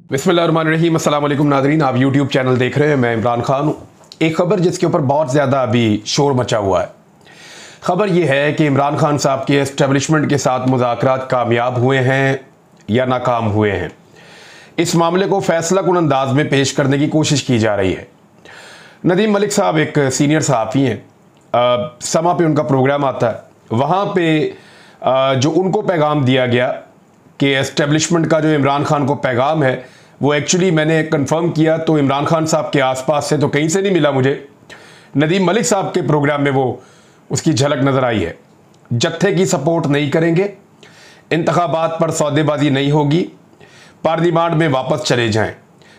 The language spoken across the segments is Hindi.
बिस्मिल्लाहिर्रहमानिर्रहीम, अस्सलाम वालेकुम नाज़रीन। आप यूट्यूब चैनल देख रहे हैं, मैं इमरान खान हूँ। एक ख़बर जिसके ऊपर बहुत ज़्यादा अभी शोर मचा हुआ है। ख़बर यह है कि इमरान खान साहब के एस्टेब्लिशमेंट के साथ मुज़ाकरात कामयाब हुए हैं या नाकाम हुए हैं। इस मामले को फैसला कुन अंदाज में पेश करने की कोशिश की जा रही है। नदीम मलिक साहब एक सीनियर सहाफ़ी हैं, समा पे उनका प्रोग्राम आता है। वहाँ पे जो उनको पैगाम दिया गया कि एस्टेब्लिशमेंट का जो इमरान खान को पैगाम है, वो एक्चुअली मैंने कंफर्म किया तो इमरान खान साहब के आसपास से तो कहीं से नहीं मिला मुझे। नदीम मलिक साहब के प्रोग्राम में वो उसकी झलक नज़र आई है। जत्थे की सपोर्ट नहीं करेंगे, इंतखाबात पर सौदेबाजी नहीं होगी, पार्लियामेंट में वापस चले जाएं।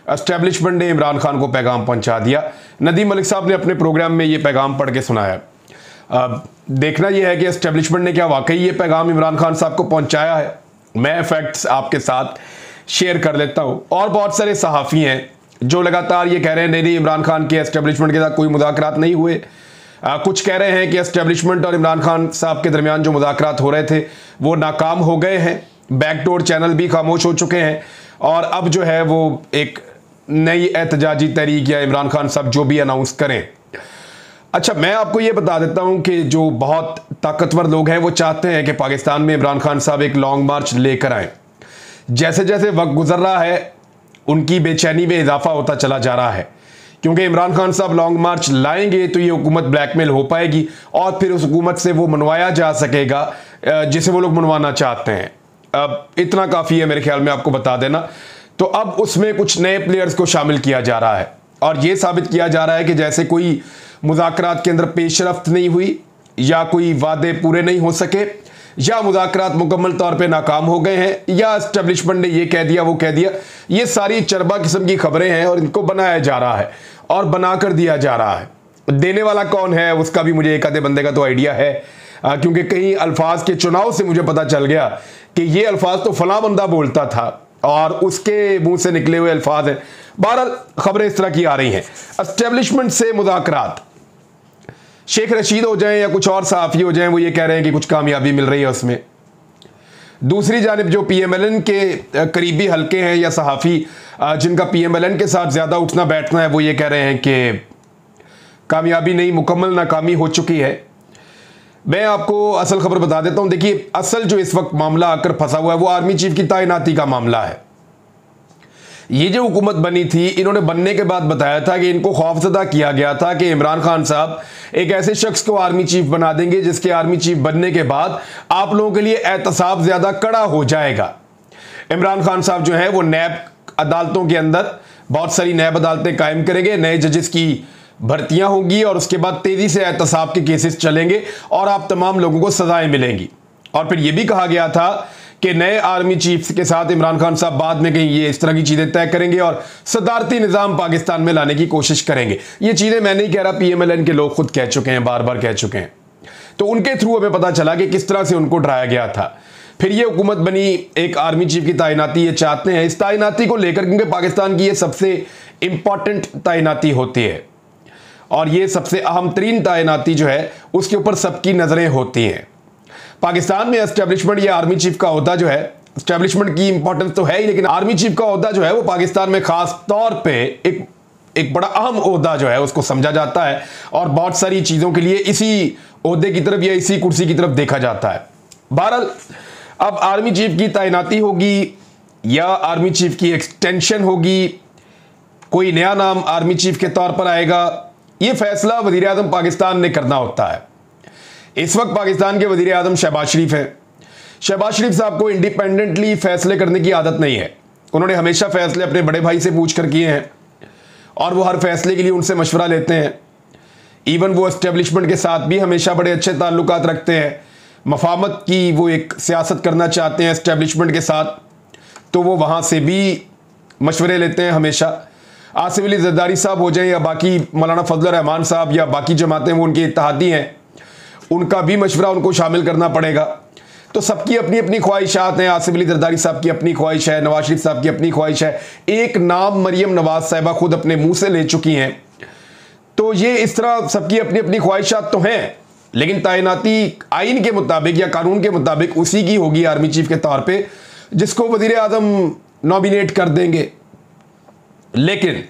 एस्टेब्लिशमेंट ने इमरान खान को पैगाम पहुंचा दिया। नदीम मलिक साहब ने अपने प्रोग्राम में ये पैगाम पढ़ के सुनाया। देखना यह है कि एस्टेब्लिशमेंट ने क्या वाकई ये पैगाम इमरान खान साहब को पहुंचाया है। मैं फैक्ट्स आपके साथ शेयर कर लेता हूं। और बहुत सारे सहाफ़ी हैं जो लगातार ये कह रहे हैं नहीं इमरान खान के एस्टेब्लिशमेंट के साथ कोई मुज़ाकरात नहीं हुए। कुछ कह रहे हैं कि एस्टेब्लिशमेंट और इमरान खान साहब के दरमियान जो मुज़ाकरात हो रहे थे वो नाकाम हो गए हैं। बैकडोर चैनल भी खामोश हो चुके हैं और अब जो है वो एक नई एहतजाजी तहरीक या इमरान खान साहब जो भी अनाउंस करें। अच्छा, मैं आपको ये बता देता हूं कि जो बहुत ताकतवर लोग हैं वो चाहते हैं कि पाकिस्तान में इमरान खान साहब एक लॉन्ग मार्च लेकर आएँ। जैसे जैसे वक्त गुजर रहा है उनकी बेचैनी में इजाफा होता चला जा रहा है, क्योंकि इमरान खान साहब लॉन्ग मार्च लाएंगे तो ये हुकूमत ब्लैकमेल हो पाएगी और फिर उस हुकूमत से वो मनवाया जा सकेगा जिसे वो लोग मनवाना चाहते हैं। अब इतना काफ़ी है मेरे ख्याल में आपको बता देना। तो अब उसमें कुछ नए प्लेयर्स को शामिल किया जा रहा है और ये साबित किया जा रहा है कि जैसे कोई मुज़ाकरात के अंदर पेशरफ्त नहीं हुई या कोई वादे पूरे नहीं हो सके या मुज़ाकरात मुकम्मल तौर पे नाकाम हो गए हैं या एस्टेब्लिशमेंट ने ये कह दिया वो कह दिया, ये सारी चरबा किस्म की खबरें हैं और इनको बनाया जा रहा है और बना कर दिया जा रहा है। देने वाला कौन है उसका भी मुझे एक आधे बंदे का तो आइडिया है, क्योंकि कई अल्फाज के चुनाव से मुझे पता चल गया कि ये अल्फाज तो फलां बंदा बोलता था और उसके मुंह से निकले हुए अल्फाज हैं। बहरहाल खबरें इस तरह की आ रही हैं। एस्टेब्लिशमेंट से मुज़ाकरात, शेख रशीद हो जाएं या कुछ और सहाफ़ी हो जाएं, वो ये कह रहे हैं कि कुछ कामयाबी मिल रही है उसमें। दूसरी जानिब जो PMLN के करीबी हल्के हैं या सहाफ़ी जिनका PMLN के साथ ज़्यादा उठना बैठना है, वो ये कह रहे हैं कि कामयाबी नहीं, मुकम्मल नाकामी हो चुकी है। मैं आपको असल खबर बता देता हूँ। देखिए, असल जो इस वक्त मामला आकर फंसा हुआ है वो आर्मी चीफ की तैनाती का मामला है। ये जो हुकूमत बनी थी, इन्होंने बनने के बाद बताया था कि इनको खौफजदा किया गया था कि इमरान खान साहब एक ऐसे शख्स को आर्मी चीफ बना देंगे जिसके आर्मी चीफ बनने के बाद आप लोगों के लिए एहतसाब ज्यादा कड़ा हो जाएगा। इमरान खान साहब जो है वो नैब अदालतों के अंदर बहुत सारी नैब अदालतें कायम करेंगे, नए जजेस की भर्तियां होंगी और उसके बाद तेजी से एहतसाब के केसेस चलेंगे और आप तमाम लोगों को सजाएं मिलेंगी। और फिर यह भी कहा गया था कि नए आर्मी चीफ के साथ इमरान खान साहब बाद में कहीं ये इस तरह की चीज़ें तय करेंगे और सदारती निज़ाम पाकिस्तान में लाने की कोशिश करेंगे। ये चीज़ें मैं नहीं कह रहा, PMLN के लोग खुद कह चुके हैं, बार बार कह चुके हैं। तो उनके थ्रू हमें पता चला कि किस तरह से उनको डराया गया था। फिर ये हुकूमत बनी, एक आर्मी चीफ की तैनाती ये चाहते हैं। इस तैनाती को लेकर, क्योंकि पाकिस्तान की ये सबसे इंपॉर्टेंट तैनाती होती है और ये सबसे अहम तरीन तैनाती जो है उसके ऊपर सबकी नज़रें होती हैं। पाकिस्तान में एस्टेब्लिशमेंट या आर्मी चीफ का ओहदा जो है, एस्टेब्लिशमेंट की इंपॉर्टेंस तो है ही, लेकिन आर्मी चीफ का ओहदा जो है वो पाकिस्तान में खास तौर पे एक बड़ा अहम ओहदा जो है उसको समझा जाता है और बहुत सारी चीज़ों के लिए इसी ओहदे की तरफ या इसी कुर्सी की तरफ देखा जाता है। बहरहाल अब आर्मी चीफ की तैनाती होगी या आर्मी चीफ की एक्सटेंशन होगी, कोई नया नाम आर्मी चीफ के तौर पर आएगा, ये फैसला वज़ीर आज़म पाकिस्तान ने करना होता है। इस वक्त पाकिस्तान के वज़ीर आज़म शहबाज शरीफ हैं। शहबाज शरीफ साहब को इंडिपेंडेंटली फैसले करने की आदत नहीं है। उन्होंने हमेशा फैसले अपने बड़े भाई से पूछ कर किए हैं और वो हर फैसले के लिए उनसे मशवरा लेते हैं। इवन वो एस्टेब्लिशमेंट के साथ भी हमेशा बड़े अच्छे ताल्लुकात रखते हैं। मफामत की वो एक सियासत करना चाहते हैं एस्टेब्लिशमेंट के साथ, तो वो वहाँ से भी मशवरे लेते हैं हमेशा। आसिफ अली जरदारी साहब हो जाए या बाकी मौलाना फजल रहमान साहब या बाकी जमातें वो उनके इत्तेहादी हैं, उनका भी मशवरा उनको शामिल करना पड़ेगा। तो सबकी अपनी अपनी ख्वाहिशात हैं। आसिफ अली जरदारी साहब की अपनी ख्वाहिश है, नवाज शरीफ साहब की अपनी ख्वाहिश है, एक नाम मरियम नवाज साहिबा खुद अपने मुंह से ले चुकी हैं। तो ये इस तरह सबकी अपनी अपनी ख्वाहिशात तो हैं, लेकिन तैनाती आइन के मुताबिक या कानून के मुताबिक उसी की होगी आर्मी चीफ के तौर पर, जिसको वज़ीर आज़म नॉमिनेट कर देंगे। लेकिन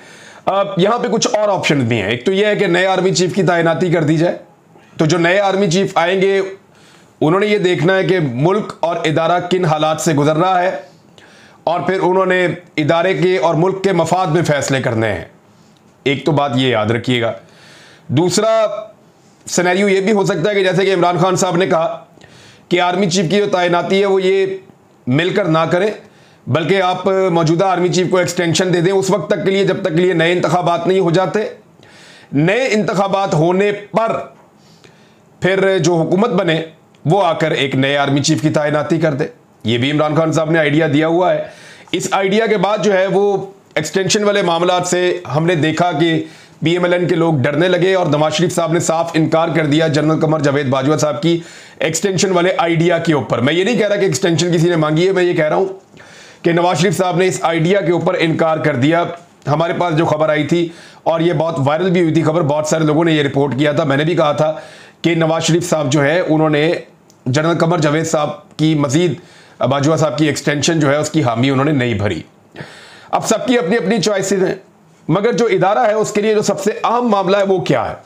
यहां पे कुछ और ऑप्शन भी हैं। एक तो यह है कि नए आर्मी चीफ की तैनाती कर दी जाए। तो जो नए आर्मी चीफ आएंगे उन्होंने ये देखना है कि मुल्क और इदारा किन हालात से गुजर रहा है और फिर उन्होंने इदारे के और मुल्क के मफाद में फैसले करने हैं। एक तो बात ये याद रखिएगा। दूसरा सिनेरियो ये भी हो सकता है कि जैसे कि इमरान खान साहब ने कहा कि आर्मी चीफ की जो तैनाती है वो ये मिलकर ना करें, बल्कि आप मौजूदा आर्मी चीफ को एक्सटेंशन दे दें उस वक्त तक के लिए जब तक के लिए नए इंतखाबात नहीं हो जाते। नए इंतखाबात होने पर फिर जो हुकूमत बने वो आकर एक नए आर्मी चीफ की तैनाती कर दे। ये भी इमरान खान साहब ने आइडिया दिया हुआ है। इस आइडिया के बाद जो है वो एक्सटेंशन वाले मामलात से हमने देखा कि PMLN के लोग डरने लगे और नवाज शरीफ साहब ने साफ इनकार कर दिया जनरल कमर जावेद बाजवा साहब की एक्सटेंशन वाले आइडिया के ऊपर। मैं ये नहीं कह रहा कि एक्सटेंशन किसी ने मांगी है, मैं ये कह रहा हूं कि नवाज शरीफ साहब ने इस आइडिया के ऊपर इनकार कर दिया। हमारे पास जो खबर आई थी और ये बहुत वायरल भी हुई थी खबर, बहुत सारे लोगों ने ये रिपोर्ट किया था। मैंने भी कहा था कि नवाज शरीफ साहब जो है उन्होंने जनरल कमर जावेद साहब की मजीद बाजवा साहब की एक्सटेंशन जो है उसकी हामी उन्होंने नहीं भरी। अब सबकी अपनी अपनी चॉइसेस हैं, मगर जो इदारा है उसके लिए जो सबसे अहम मामला है वो क्या है?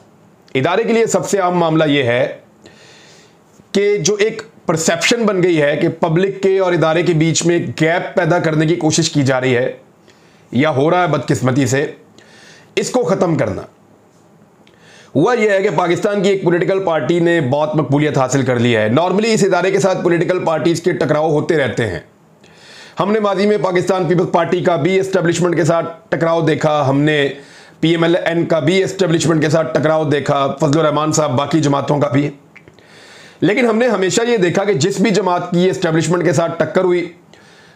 इदारे के लिए सबसे अहम मामला ये है कि जो एक परसेप्शन बन गई है कि पब्लिक के और इदारे के बीच में गैप पैदा करने की कोशिश की जा रही है या हो रहा है बदकिस्मती से, इसको ख़त्म करना। हुआ यह है कि पाकिस्तान की एक पॉलिटिकल पार्टी ने बहुत मकबूलियत हासिल कर ली है। नॉर्मली इस इदारे के साथ पॉलिटिकल पार्टीज के टकराव होते रहते हैं। हमने माजी में पाकिस्तान पीपल्स पार्टी का भी एस्टेब्लिशमेंट के साथ टकराव देखा, हमने PMLN का भी एस्टेब्लिशमेंट के साथ टकराव देखा, फजलुर रहमान साहब बाकी जमातों का भी। लेकिन हमने हमेशा ये देखा कि जिस भी जमात की एस्टेब्लिशमेंट के साथ टक्कर हुई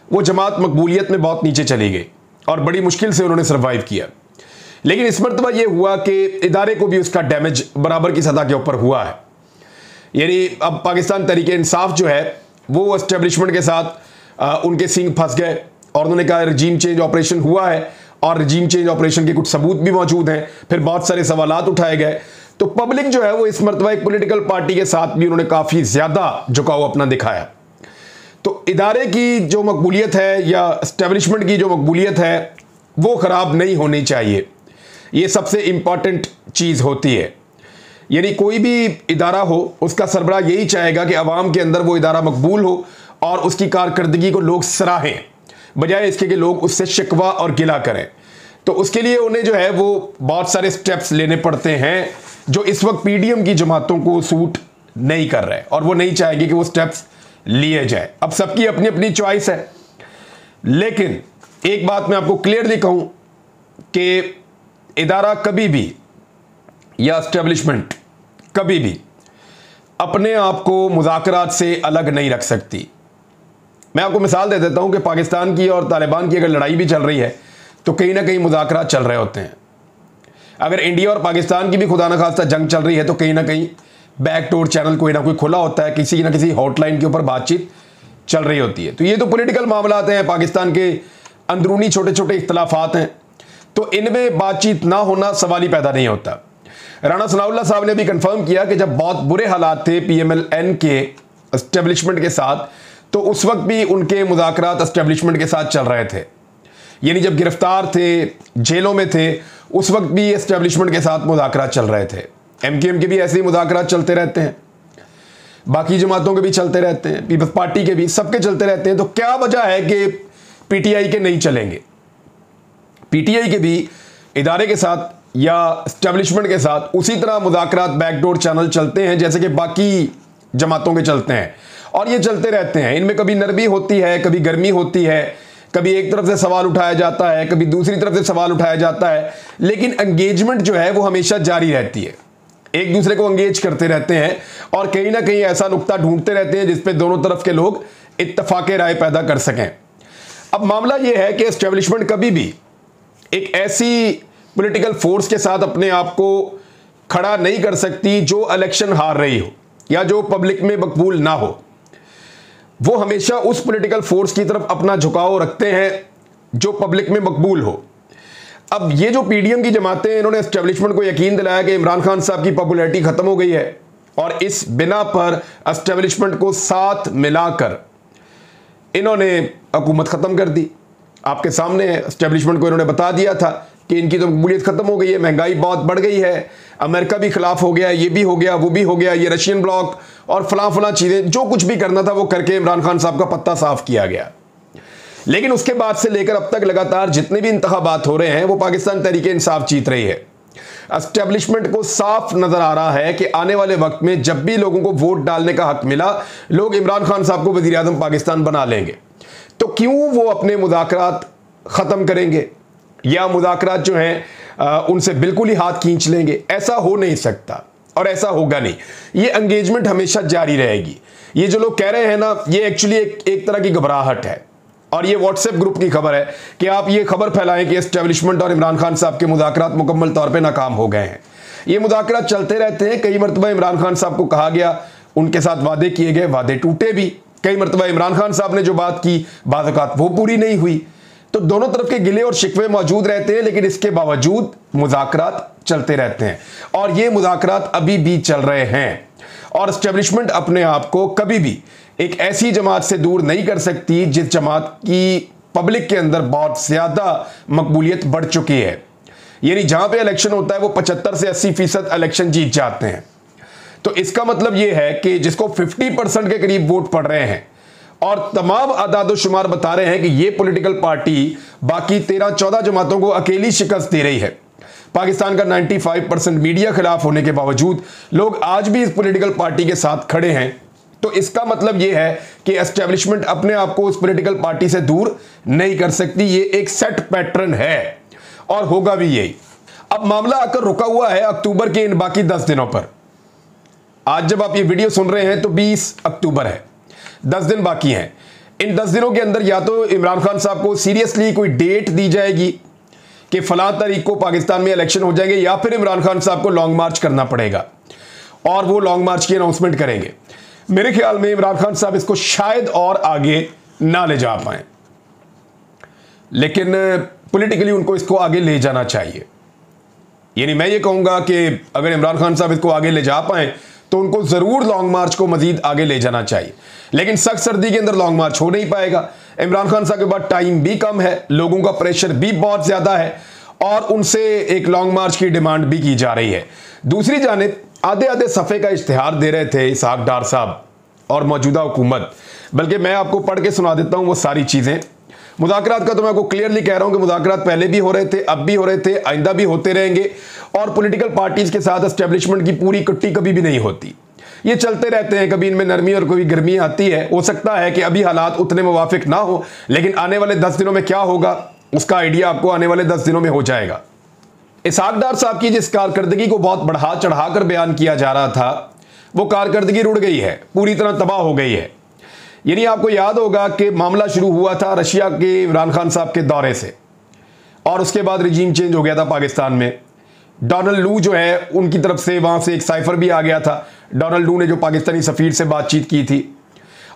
वो जमात मकबूलियत में बहुत नीचे चली गई और बड़ी मुश्किल से उन्होंने सर्वाइव किया। लेकिन इस मरतबा यह हुआ कि इदारे को भी उसका डैमेज बराबर की सतह के ऊपर हुआ है। यानी अब पाकिस्तान तहरीक इंसाफ जो है वो एस्टेब्लिशमेंट के साथ उनके सींग फंस गए और उन्होंने कहा रजीम चेंज ऑपरेशन हुआ है और रजीम चेंज ऑपरेशन के कुछ सबूत भी मौजूद हैं। फिर बहुत सारे सवालात उठाए गए। तो पब्लिक जो है वो इस मरतबा एक पॉलिटिकल पार्टी के साथ भी उन्होंने काफ़ी ज़्यादा झुकाव अपना दिखाया। तो इदारे की जो मकबूलियत है या एस्टेब्लिशमेंट की जो मकबूलियत है वो ख़राब नहीं होनी चाहिए। ये सबसे इम्पॉर्टेंट चीज़ होती है। यानी कोई भी इदारा हो उसका सरबराह यही चाहेगा कि अवाम के अंदर वो इदारा मकबूल हो और उसकी कारकर्दगी को लोग सराहें, बजाय इसके कि लोग उससे शिकवा और गिला करें। तो उसके लिए उन्हें जो है वो बहुत सारे स्टेप्स लेने पड़ते हैं जो इस वक्त PDM की जमातों को सूट नहीं कर रहे और वो नहीं चाहेंगे कि वो स्टेप्स लिए जाए। अब सबकी अपनी अपनी चॉइस है, लेकिन एक बात मैं आपको क्लियरली कहूं कि इदारा कभी भी या एस्टेब्लिशमेंट कभी भी अपने आप को मुज़ाकरात से अलग नहीं रख सकती। मैं आपको मिसाल दे देता हूं कि पाकिस्तान की और तालिबान की अगर लड़ाई भी चल रही है तो कहीं ना कहीं मुज़ाकरात चल रहे होते हैं। अगर इंडिया और पाकिस्तान की भी खुदा न खास्ता जंग चल रही है तो कहीं ना कहीं बैकडोर चैनल कोई ना कोई खुला होता है, किसी ना किसी हॉटलाइन के ऊपर बातचीत चल रही होती है। तो ये तो पॉलिटिकल मामलात हैं, पाकिस्तान के अंदरूनी छोटे छोटे इख्तलाफात हैं, तो इनमें बातचीत ना होना सवाल ही पैदा नहीं होता। राणा सनाउल्लाह साहब ने भी कंफर्म किया कि जब बहुत बुरे हालात थे PMLN के एस्टेब्लिशमेंट के साथ तो उस वक्त भी उनके मुज़ाकरात एस्टेब्लिशमेंट के साथ चल रहे थे। यानी जब गिरफ्तार थे, जेलों में थे, उस वक्त भी एस्टेब्लिशमेंट के साथ मुज़ाकरात चल रहे थे। MKM के भी ऐसे ही मुज़ाकरात चलते रहते हैं, बाकी जमातों के भी चलते रहते हैं, पीपल्स पार्टी के भी, सबके चलते रहते हैं। तो क्या वजह है कि PTI के नहीं चलेंगे? PTI के भी इदारे के साथ या एस्टेब्लिशमेंट के साथ उसी तरह मुज़ाकरात बैकडोर चैनल चलते हैं जैसे कि बाकी जमातों के चलते हैं, और ये चलते रहते हैं। इनमें कभी नरमी होती है, कभी गर्मी होती है, कभी एक तरफ से सवाल उठाया जाता है, कभी दूसरी तरफ से सवाल उठाया जाता है, लेकिन एंगेजमेंट जो है वो हमेशा जारी रहती है। एक दूसरे को एंगेज करते रहते हैं और कहीं ना कहीं ऐसा नुक्ता ढूंढते रहते हैं जिसपे दोनों तरफ के लोग इत्तफाक राय पैदा कर सकें। अब मामला यह है कि एस्टेब्लिशमेंट कभी भी एक ऐसी पॉलिटिकल फोर्स के साथ अपने आप को खड़ा नहीं कर सकती जो इलेक्शन हार रही हो या जो पब्लिक में मकबूल ना हो। वो हमेशा उस पॉलिटिकल फोर्स की तरफ अपना झुकाव रखते हैं जो पब्लिक में मकबूल हो। अब ये जो PDM की जमातें, इन्होंने एस्टेब्लिशमेंट को यकीन दिलाया कि इमरान खान साहब की पॉपुलैरिटी खत्म हो गई है और इस बिना पर एस्टेब्लिशमेंट को साथ मिलाकर इन्होंने हुकूमत ख़त्म कर दी आपके सामने एस्टेब्लिशमेंट को इन्होंने बता दिया था कि इनकी तो मकबूलियत खत्म हो गई है, महंगाई बहुत बढ़ गई है, अमेरिका भी खिलाफ हो गया, ये भी हो गया, वो भी हो गया, ये रशियन ब्लॉक और फलां चीजें, जो कुछ भी करना था वो करके इमरान खान साहब का पत्ता साफ किया गया। लेकिन उसके बाद से लेकर अब तक लगातार जितने भी इंतखाबात हो रहे हैं वो पाकिस्तान तहरीके इंसाफ जीत रही है। एस्टेब्लिशमेंट को साफ नजर आ रहा है कि आने वाले वक्त में जब भी लोगों को वोट डालने का हक मिला, लोग इमरान खान साहब को वजीर आज़म पाकिस्तान बना लेंगे। तो क्यों वो अपने मुज़ाकरात खत्म करेंगे या मुज़ाकरात जो हैं उनसे बिल्कुल ही हाथ खींच लेंगे? ऐसा हो नहीं सकता और ऐसा होगा नहीं। ये एंगेजमेंट हमेशा जारी रहेगी। ये जो लोग कह रहे हैं ना, ये एक्चुअली एक तरह की घबराहट है और ये व्हाट्सएप ग्रुप की खबर है कि आप ये खबर फैलाएं कि एस्टेब्लिशमेंट और इमरान खान साहब के मुज़ाकरात मुकम्मल तौर पे नाकाम हो गए हैं। ये मुज़ाकरात चलते रहते हैं। कई मरतबा इमरान खान साहब को कहा गया, उनके साथ वादे किए गए, वादे टूटे भी। कई मरतबा इमरान खान साहब ने जो बात की, बात वो पूरी नहीं हुई। तो दोनों तरफ के गिले और शिकवे मौजूद रहते हैं, लेकिन इसके बावजूद मुज़ाकरात चलते रहते हैं और ये मुज़ाकरात अभी भी चल रहे हैं। और एस्टेब्लिशमेंट अपने आप को कभी भी एक ऐसी जमात से दूर नहीं कर सकती जिस जमात की पब्लिक के अंदर बहुत ज्यादा मकबूलियत बढ़ चुकी है। यानी जहां पे इलेक्शन होता है वो 75 से 80% इलेक्शन जीत जाते हैं। तो इसका मतलब यह है कि जिसको 50% के करीब वोट पड़ रहे हैं और तमाम आदाद शुमार बता रहे हैं कि ये पॉलिटिकल पार्टी बाकी 13-14 जमातों को अकेली शिकस्त दे रही है। पाकिस्तान का 95% मीडिया खिलाफ होने के बावजूद लोग आज भी इस पॉलिटिकल पार्टी के साथ खड़े हैं। तो इसका मतलब यह है कि एस्टेब्लिशमेंट अपने आप को उस पॉलिटिकल पार्टी से दूर नहीं कर सकती। ये एक सेट पैटर्न है और होगा भी यही। अब मामला आकर रुका हुआ है अक्टूबर के इन बाकी 10 दिनों पर। आज जब आप ये वीडियो सुन रहे हैं तो 20 अक्टूबर है, 10 दिन बाकी हैं। इन 10 दिनों के अंदर या तो इमरान खान साहब को सीरियसली कोई डेट दी जाएगी कि फलां तारीख को पाकिस्तान में इलेक्शन हो जाएंगे, या फिर इमरान खान साहब को लॉन्ग मार्च करना पड़ेगा और वो लॉन्ग मार्च की अनाउंसमेंट करेंगे। मेरे ख्याल में इमरान खान साहब इसको शायद और आगे ना ले जा पाए, लेकिन पॉलिटिकली उनको इसको आगे ले जाना चाहिए। यानी मैं ये कहूंगा कि अगर इमरान खान साहब इसको आगे ले जा पाए तो उनको जरूर लॉन्ग मार्च को मजीद आगे ले जाना चाहिए। लेकिन सख्त सर्दी के अंदर लॉन्ग मार्च हो नहीं पाएगा। इमरान खान साहब के पास टाइम भी कम है, लोगों का प्रेशर भी बहुत ज्यादा है और उनसे एक लॉन्ग मार्च की डिमांड भी की जा रही है। दूसरी जानिब आधे आधे सफ़े का इश्तिहार दे रहे थे इसहाक डार साहब और मौजूदा हुकूमत, बल्कि मैं आपको पढ़ के सुना देता हूं वो सारी चीज़ें। मुज़ाकरात का तो मैं आपको क्लियरली कह रहा हूं कि मुज़ाकरात पहले भी हो रहे थे, अब भी हो रहे थे, आइंदा भी होते रहेंगे और पॉलिटिकल पार्टीज़ के साथ एस्टेब्लिशमेंट की पूरी कट्टी कभी भी नहीं होती। ये चलते रहते हैं, कभी इनमें नरमी और कभी गर्मी आती है। हो सकता है कि अभी हालात उतने मुवाफिक ना हो, लेकिन आने वाले 10 दिनों में क्या होगा उसका आइडिया आपको आने वाले 10 दिनों में हो जाएगा। इसहाक डार साहब की जिस कारकर्दगी को बहुत बढ़ा चढ़ाकर बयान किया जा रहा था, वो कारकर्दगी रुड़ गई है, पूरी तरह तबाह हो गई है। यानी आपको याद होगा कि मामला शुरू हुआ था रशिया के इमरान खान साहब के दौरे से और उसके बाद रिजीम चेंज हो गया था पाकिस्तान में। डोनाल्ड लू जो है उनकी तरफ से वहां से एक साइफर भी आ गया था। डोनाल्ड लू ने जो पाकिस्तानी सफीर से बातचीत की थी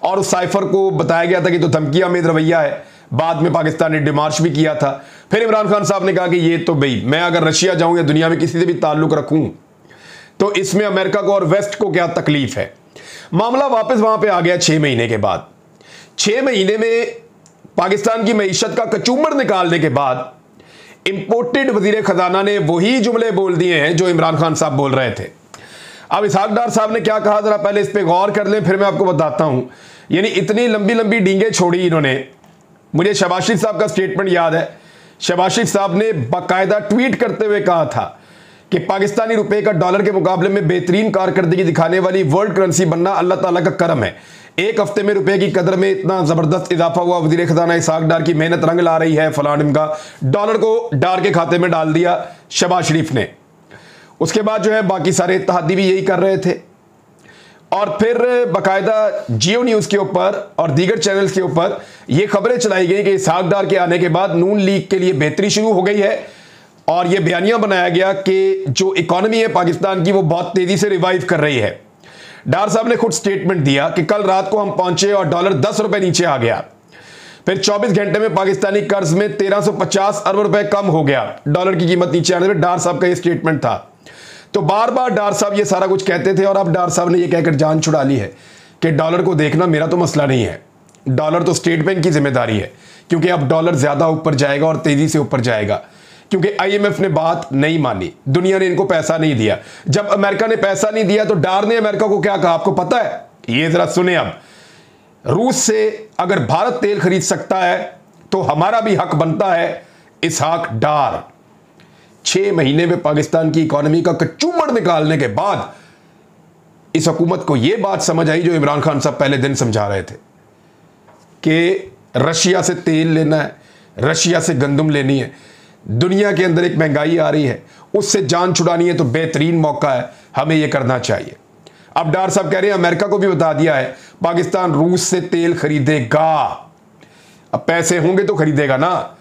और उस साइफर को बताया गया था कि तो धमकियां में रवैया है। बाद में पाकिस्तान ने डिमार्च भी किया था। फिर इमरान खान साहब ने कहा कि ये तो भाई मैं अगर रशिया जाऊं या दुनिया में किसी से भी ताल्लुक रखूं तो इसमें अमेरिका को और वेस्ट को क्या तकलीफ है। मामला वापस वहां पे आ गया 6 महीने के बाद। 6 महीने में पाकिस्तान की मईशत का कचूमर निकालने के बाद इंपोर्टेड वजीर खजाना ने वही जुमले बोल दिए हैं जो इमरान खान साहब बोल रहे थे। अब इसहाक डार साहब ने क्या कहा, जरा पहले इस पे गौर कर लें, फिर मैं आपको बताता हूं। यानी इतनी लंबी लंबी डींगे छोड़ी इन्होंने। मुझे शहबाज शरीफ साहब का स्टेटमेंट याद है। शहबाज शरीफ साहब ने बाकायदा ट्वीट करते हुए कहा था कि पाकिस्तानी रुपए का डॉलर के मुकाबले में बेहतरीन कारकर्दगी दिखाने वाली वर्ल्ड करेंसी बनना अल्लाह ताला का करम है। एक हफ्ते में रुपए की कदर में इतना जबरदस्त इजाफा हुआ, वजीर खजाना इसहाक डार की मेहनत रंग ला रही है, फलान का डॉलर को डार के खाते में डाल दिया शहबाज शरीफ ने। उसके बाद जो है बाकी सारे इत्तेहादी भी यही कर रहे थे और फिर बाकायदा जियो न्यूज़ के ऊपर और दीगर चैनल्स के ऊपर ये खबरें चलाई गई कि इसहाक डार के आने के बाद नून लीग के लिए बेहतरी शुरू हो गई है और यह बयानिया बनाया गया कि जो इकॉनमी है पाकिस्तान की वो बहुत तेजी से रिवाइव कर रही है। डार साहब ने खुद स्टेटमेंट दिया कि कल रात को हम पहुंचे और डॉलर 10 रुपए नीचे आ गया। फिर 24 घंटे में पाकिस्तानी कर्ज में 1350 अरब रुपए कम हो गया। डॉलर की कीमत नीचे आने में डार साहब का यह स्टेटमेंट था। तो बार बार डार साहब ये सारा कुछ कहते थे और अब डार साहब ने यह कहकर जान छुड़ा ली है कि डॉलर को देखना मेरा तो मसला नहीं है, डॉलर तो स्टेट बैंक की जिम्मेदारी है। क्योंकि अब डॉलर ज़्यादा ऊपर जाएगा और तेज़ी से ऊपर जाएगा, क्योंकि आईएमएफ ने बात नहीं मानी, दुनिया ने इनको पैसा नहीं दिया। जब अमेरिका ने पैसा नहीं दिया तो डार ने अमेरिका को क्या कहा, आपको पता है? ये ज़रा सुने। अब रूस से अगर भारत तेल खरीद सकता है तो हमारा भी हक बनता है, इसहाक डार। 6 महीने में पाकिस्तान की इकोनॉमी का कचूमड़ निकालने के बाद इस हुकूमत को यह बात समझ आई जो इमरान खान साहब पहले दिन समझा रहे थे कि रशिया से तेल लेना है, रशिया से गंदम लेनी है, दुनिया के अंदर एक महंगाई आ रही है, उससे जान छुड़ानी है, तो बेहतरीन मौका है, हमें यह करना चाहिए। अब डार साहब कह रहे हैं अमेरिका को भी बता दिया है पाकिस्तान रूस से तेल खरीदेगा। अब पैसे होंगे तो खरीदेगा ना।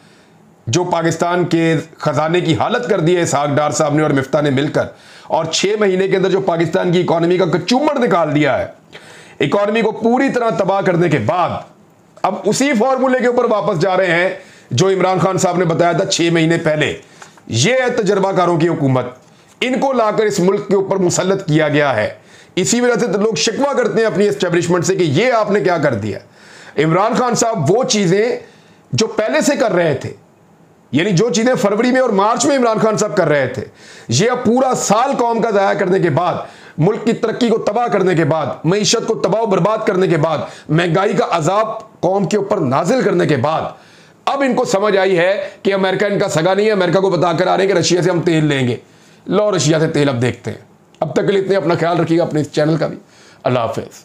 जो पाकिस्तान के खजाने की हालत कर दी है इसहाक डार साहब ने और मिफ्ता ने मिलकर, और 6 महीने के अंदर जो पाकिस्तान की इकोनॉमी का कचूमड़ निकाल दिया है, इकोनॉमी को पूरी तरह तबाह करने के बाद अब उसी फॉर्मूले के ऊपर वापस जा रहे हैं जो इमरान खान साहब ने बताया था 6 महीने पहले। यह है तजर्बाकारों की हुकूमत, इनको लाकर इस मुल्क के ऊपर मुसल्लत किया गया है। इसी वजह से तो लोग शिकवा करते हैं अपनी एस्टेब्लिशमेंट से कि यह आपने क्या कर दिया। इमरान खान साहब वो चीजें जो पहले से कर रहे थे, यानी जो चीजें फरवरी में और मार्च में इमरान खान साहब कर रहे थे, ये अब पूरा साल कौम का ज़ाया करने के बाद, मुल्क की तरक्की को तबाह करने के बाद, मईशत को तबाह बर्बाद करने के बाद, महंगाई का अजाब कौम के ऊपर नाजिल करने के बाद, अब इनको समझ आई है कि अमेरिका इनका सगा नहीं है। अमेरिका को बताकर आ रहे हैं कि रशिया से हम तेल लेंगे। लो रशिया से तेल अब देखते हैं। अब तक के लिए इतने, अपना ख्याल रखिएगा, अपने इस चैनल का भी। अल्लाह हाफिज़।